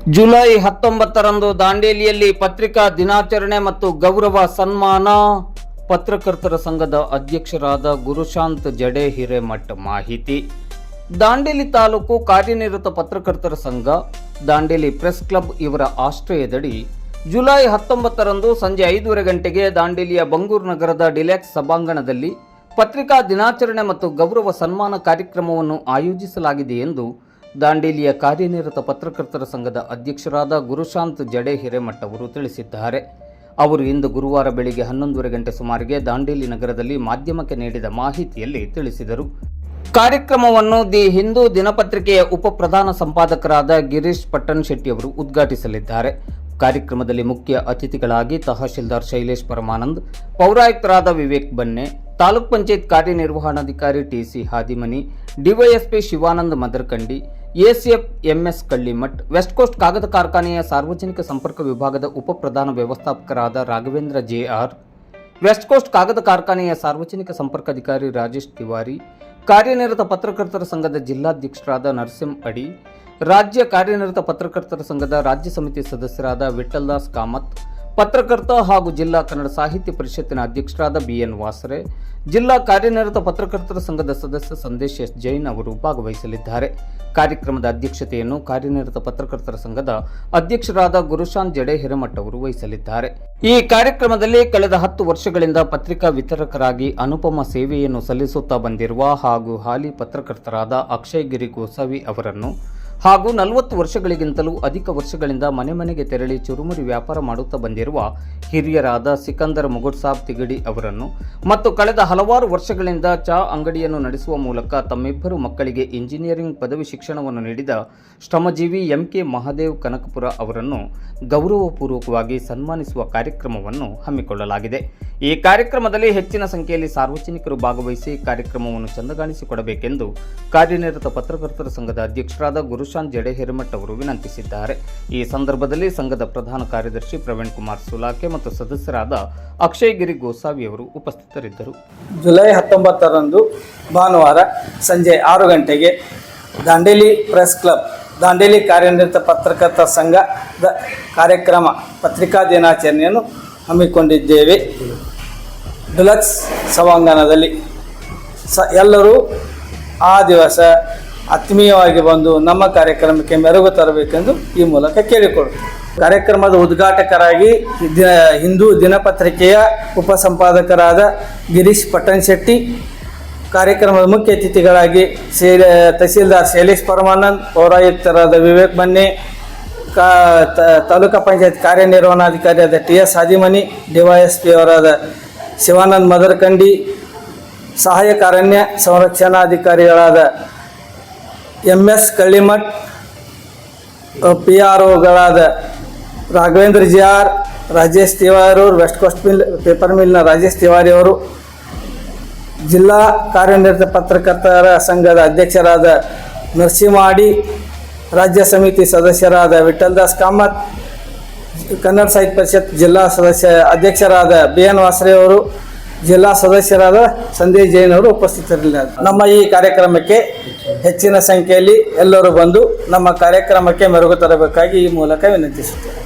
July 19ರಂದು ದಾಂಡೇಲಿಯಲ್ಲಿ ಪತ್ರಿಕಾ ದಿನಾಚರಣೆ ಮತ್ತು ಗೌರವ ಸನ್ಮಾನ. ಪತ್ರಕರ್ತರ ಸಂಘದ ಅಧ್ಯಕ್ಷರಾದ ಗುರುಶಾಂತ್ ಜಡೆ ಹಿರೇಮಠ ಮಾಹಿತಿ. ದಾಂಡೇಲಿ ತಾಲೂಕು ಕಾರ್ಯನಿರತ ಪತ್ರಕರ್ತರ ಸಂಘ ದಾಂಡೇಲಿ ಪ್ರೆಸ್ ಕ್ಲಬ್ ಇವರ ಆಶ್ರಯದಡಿ ಜುಲೈ 19ರಂದು ಸಂಜೆ 5:30 ಗಂಟೆಗೆ ದಾಂಡೇಲಿಯ ಬಂಗೂರು ನಗರದ ಡಿಲೆಕ್ಸ್ ಸಭಾಂಗಣದಲ್ಲಿ ಪತ್ರಿಕಾ ದಿನಾಚರಣೆ ಮತ್ತು ಗೌರವ ಸನ್ಮಾನ ಕಾರ್ಯಕ್ರಮವನ್ನು ಆಯೋಜಿಸಲಾಗಿದೆ ಎಂದು ದಾಂಡೇಲಿಯ ಕಾರ್ಯನಿರತ ಪತ್ರಕರ್ತರ ಸಂಘದ ಅಧ್ಯಕ್ಷರಾದ ಗುರುಶಾಂತ್ ಜಡೆ ಹಿರೇಮಠ ಅವರು ತಿಳಿಸಿದ್ದಾರೆ. ಅವರು ಇಂದು ಗುರುವಾರ ಬೆಳಿಗ್ಗೆ 11:30 ಗಂಟೆ ಸುಮಾರಿಗೆ ದಾಂಡೇಲಿ ನಗರದಲ್ಲಿ ಮಾಧ್ಯಮಕ್ಕೆ ನೀಡಿದ ಮಾಹಿತಿಯಲ್ಲಿ ತಿಳಿಸಿದರು. ಕಾರ್ಯಕ್ರಮವನ್ನು ದಿ ಹಿಂದೂ ದಿನಪತ್ರಿಕೆಯ ಉಪ ಪ್ರಧಾನ ಸಂಪಾದಕರಾದ ಗಿರೀಶ್ ಪಟ್ಟಣ್ ಶೆಟ್ಟಿ ಅವರು ಉದ್ಘಾಟಿಸಲಿದ್ದಾರೆ. ಕಾರ್ಯಕ್ರಮದಲ್ಲಿ ಮುಖ್ಯ ಅತಿಥಿಗಳಾಗಿ ತಹಶೀಲ್ದಾರ್ ಶೈಲೇಶ್ ಪರಮಾನಂದ್, ಪೌರಾಯುಕ್ತರಾದ ವಿವೇಕ್ ಬನ್ನೆ, ತಾಲೂಕ್ ಪಂಚಾಯತ್ ಕಾರ್ಯನಿರ್ವಹಣಾಧಿಕಾರಿ TC Hadimani, DYSP Shivanand Madarkandi, ACF MS Kallimath, West Coast ಕಾಗದ ಕಾರ್ಖಾನೆಯ ಸಾರ್ವಜನಿಕ ಸಂಪರ್ಕ ವಿಭಾಗದ ಉಪ ಪ್ರಧಾನ ವ್ಯವಸ್ಥಾಪಕರಾದ ರಾಘವೇಂದ್ರ ಜೆಆರ್, ವೆಸ್ಟ್ ಕೋಸ್ಟ್ ಕಾಗದ ಕಾರ್ಖಾನೆಯ ಸಾರ್ವಜನಿಕ ಸಂಪರ್ಕಾಧಿಕಾರಿ ರಾಜೇಶ್ ತಿವಾರಿ, ಕಾರ್ಯನಿರತ ಪತ್ರಕರ್ತರ ಸಂಘದ ಜಿಲ್ಲಾಧ್ಯಕ್ಷರಾದ ನರಸಿಂಹ ಅಡಿ, ರಾಜ್ಯ ಕಾರ್ಯನಿರತ ಪತ್ರಕರ್ತರ ಸಂಘದ ರಾಜ್ಯ ಸಮಿತಿ ಸದಸ್ಯರಾದ ವಿಠಲ್ದಾಸ್ ಕಾಮತ್, ಪತ್ರಕರ್ತ ಹಾಗೂ ಜಿಲ್ಲಾ ಕನ್ನಡ ಸಾಹಿತ್ಯ ಪರಿಷತ್ತಿನ ಅಧ್ಯಕ್ಷರಾದ ಬಿಎನ್ ವಾಸರೆ, ಜಿಲ್ಲಾ ಕಾರ್ಯನಿರತ ಪತ್ರಕರ್ತರ ಸಂಘದ ಸದಸ್ಯ ಸಂದೇಶ್ ಎಸ್ ಜೈನ್ ಅವರು ಭಾಗವಹಿಸಲಿದ್ದಾರೆ. ಕಾರ್ಯಕ್ರಮದ ಅಧ್ಯಕ್ಷತೆಯನ್ನು ಕಾರ್ಯನಿರತ ಪತ್ರಕರ್ತರ ಸಂಘದ ಅಧ್ಯಕ್ಷರಾದ ಗುರುಶಾಂತ್ ಜಡೆ ಹಿರೇಮಠ ಅವರು ವಹಿಸಲಿದ್ದಾರೆ. ಈ ಕಾರ್ಯಕ್ರಮದಲ್ಲಿ ಕಳೆದ 10 ವರ್ಷಗಳಿಂದ ಪತ್ರಿಕಾ ವಿತರಕರಾಗಿ ಅನುಪಮ ಸೇವೆಯನ್ನು ಸಲ್ಲಿಸುತ್ತಾ ಬಂದಿರುವ ಹಾಗೂ ಹಾಲಿ ಪತ್ರಕರ್ತರಾದ ಅಕ್ಷಯ್ ಗಿರಿ ಗೋಸಾವಿ ಅವರನ್ನು ಹಾಗೂ 40 ವರ್ಷಗಳಿಗಿಂತಲೂ ಅಧಿಕ ವರ್ಷಗಳಿಂದ ಮನೆ ಮನೆಗೆ ತೆರಳಿ ಚುರುಮುರಿ ವ್ಯಾಪಾರ ಮಾಡುತ್ತಾ ಬಂದಿರುವ ಹಿರಿಯರಾದ ಸಿಕಂದರ್ ಮುಗುಡ್ಸಾಬ್ ತಿಗಡಿ ಅವರನ್ನು ಮತ್ತು ಕಳೆದ ಹಲವಾರು ವರ್ಷಗಳಿಂದ ಚಾ ಅಂಗಡಿಯನ್ನು ನಡೆಸುವ ಮೂಲಕ ತಮ್ಮಿಬ್ಬರು ಮಕ್ಕಳಿಗೆ ಇಂಜಿನಿಯರಿಂಗ್ ಪದವಿ ಶಿಕ್ಷಣವನ್ನು ನೀಡಿದ ಶ್ರಮಜೀವಿ ಎಂಕೆ ಮಹಾದೇವ್ ಕನಕಪುರ ಅವರನ್ನು ಗೌರವಪೂರ್ವಕವಾಗಿ ಸನ್ಮಾನಿಸುವ ಕಾರ್ಯಕ್ರಮವನ್ನು ಹಮ್ಮಿಕೊಳ್ಳಲಾಗಿದೆ. ಈ ಕಾರ್ಯಕ್ರಮದಲ್ಲಿ ಹೆಚ್ಚಿನ ಸಂಖ್ಯೆಯಲ್ಲಿ ಸಾರ್ವಜನಿಕರು ಭಾಗವಹಿಸಿ ಕಾರ್ಯಕ್ರಮವನ್ನು ಚಂದಗಾಣಿಸಿಕೊಡಬೇಕೆಂದು ಕಾರ್ಯನಿರತ ಪತ್ರಕರ್ತರ ಸಂಘದ ಅಧ್ಯಕ್ಷರಾದ ಗುರುಶಾಂತ್ ಜಡೆ ಹಿರೇಮಠ ಅವರು ವಿನಂತಿಸಿದ್ದಾರೆ. ಈ ಸಂದರ್ಭದಲ್ಲಿ ಸಂಘದ ಪ್ರಧಾನ ಕಾರ್ಯದರ್ಶಿ ಪ್ರವೀಣ್ ಕುಮಾರ್ ಸುಲಾಕೆ ಮತ್ತು ಸದಸ್ಯರಾದ ಅಕ್ಷಯ್ ಗಿರಿ ಗೋಸಾವಿ ಅವರು ಉಪಸ್ಥಿತರಿದ್ದರು. ಜುಲೈ 19ರಂದು ಭಾನುವಾರ ಸಂಜೆ 6 ಗಂಟೆಗೆ ದಾಂಡೇಲಿ ಪ್ರೆಸ್ ಕ್ಲಬ್ ದಾಂಡೇಲಿ ಕಾರ್ಯನಿರತ ಪತ್ರಕರ್ತರ ಸಂಘದ ಕಾರ್ಯಕ್ರಮ ಪತ್ರಿಕಾ ದಿನಾಚರಣೆಯನ್ನು ಹಮ್ಮಿಕೊಂಡಿದ್ದೇವೆ. ಡಿಲಕ್ಸ್ ಸಭಾಂಗಣದಲ್ಲಿ ಎಲ್ಲರೂ ಆ ದಿವಸ ಆತ್ಮೀಯವಾಗಿ ಬಂದು ನಮ್ಮ ಕಾರ್ಯಕ್ರಮಕ್ಕೆ ಮೆರುಗು ತರಬೇಕೆಂದು ಈ ಮೂಲಕ ಕೇಳಿಕೊಳ್ಳುತ್ತೇವೆ. ಕಾರ್ಯಕ್ರಮದ ಉದ್ಘಾಟಕರಾಗಿ ಹಿಂದೂ ದಿನಪತ್ರಿಕೆಯ ಉಪಸಂಪಾದಕರಾದ ಗಿರೀಶ್ ಪಟ್ಟಣ್ ಶೆಟ್ಟಿ, ಕಾರ್ಯಕ್ರಮದ ಮುಖ್ಯ ಅತಿಥಿಗಳಾಗಿ ತಹಸೀಲ್ದಾರ್ ಶೈಲೇಶ್ ಪರಮಾನಂದ್, ಪೌರಾಯುಕ್ತರಾದ ವಿವೇಕ್ ಬನ್ನೆ, ತಾಲೂಕಾ ಪಂಚಾಯತ್ ಕಾರ್ಯನಿರ್ವಹಣಾಧಿಕಾರಿಯಾದ ಟಿಎಸ್ ಹಾದಿಮನಿ, ಡಿವೈಎಸ್ಪಿ ಅವರಾದ ಶಿವಾನಂದ್ ಮದರ್ಕಂಡಿ, ಸಹಾಯಕ ಅರಣ್ಯ ಸಂರಕ್ಷಣಾಧಿಕಾರಿಗಳಾದ ಎಂಎಸ್ ಕಳ್ಳಿಮಠ್, PROಗಳಾದ ರಾಘವೇಂದ್ರ ಜೆಆರ್, ರಾಜೇಶ್ ತಿವಾರಿ ಅವರು, ವೆಸ್ಟ್ ಕೋಸ್ಟ್ ಪೇಪರ್ ಮಿಲ್ನ ರಾಜೇಶ್ ತಿವಾರಿ ಅವರು, ಜಿಲ್ಲಾ ಕಾರ್ಯನಿರತ ಪತ್ರಕರ್ತರ ಸಂಘದ ಅಧ್ಯಕ್ಷರಾದ ನರಸಿಂಹ ಅಡಿ, ರಾಜ್ಯ ಸಮಿತಿ ಸದಸ್ಯರಾದ ವಿಠಲ್ದಾಸ್ ಕಾಮತ್, ಕನ್ನಡ ಸಾಹಿತ್ಯ ಪರಿಷತ್ ಜಿಲ್ಲಾ ಅಧ್ಯಕ್ಷರಾದ BN ವಾಸರೆ ಅವರು, ಜಿಲ್ಲಾ ಸದಸ್ಯರಾದ ಸಂದೇಶ್ ಜೈನ್ ಅವರು ಉಪಸ್ಥಿತರಿದ್ದಾರೆ. ನಮ್ಮ ಈ ಕಾರ್ಯಕ್ರಮಕ್ಕೆ ಹೆಚ್ಚಿನ ಸಂಖ್ಯೆಯಲ್ಲಿ ಎಲ್ಲರೂ ಬಂದು ನಮ್ಮ ಕಾರ್ಯಕ್ರಮಕ್ಕೆ ಮೆರುಗು ತರಬೇಕಾಗಿ ಈ ಮೂಲಕ ವಿನಂತಿಸುತ್ತೇವೆ.